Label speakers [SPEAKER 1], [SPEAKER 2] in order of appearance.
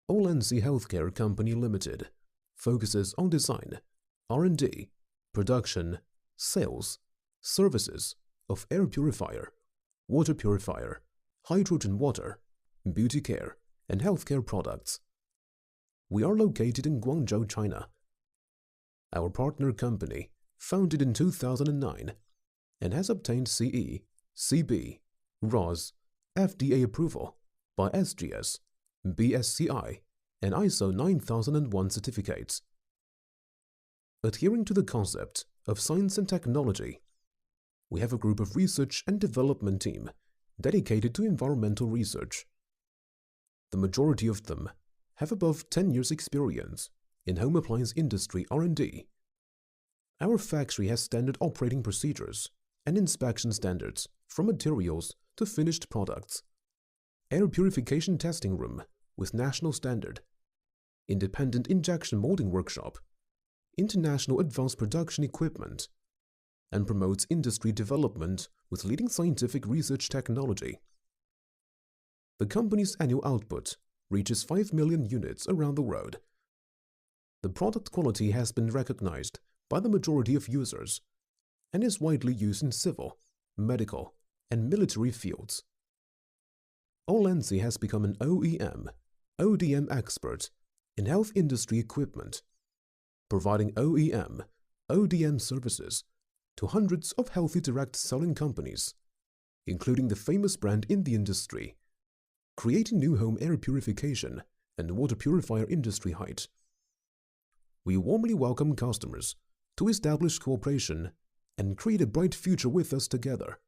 [SPEAKER 1] Olansi Healthcare Company Limited focuses on design, R&D, production, sales, services of air purifier, water purifier, hydrogen water, beauty care, and healthcare products. We are located in Guangzhou, China. Our partner company, founded in 2009, and has obtained CE, CB, RoHS, FDA approval by SGS, BSCI, and ISO 9001 certificates. Adhering to the concept of science and technology, we have a group of research and development team dedicated to environmental research. The majority of them have above 10 years experience in home appliance industry R&D. Our factory has standard operating procedures and inspection standards from materials to finished products. Air purification testing room with national standard, independent injection molding workshop, international advanced production equipment, and promotes industry development with leading scientific research technology. The company's annual output reaches 5 million units around the world. The product quality has been recognized by the majority of users and is widely used in civil, medical, and military fields. Olansi has become an OEM, ODM expert in health industry equipment, providing OEM, ODM services to hundreds of healthy direct selling companies, including the famous brand in the industry, creating new home air purification and water purifier industry height. We warmly welcome customers to establish cooperation and create a bright future with us together.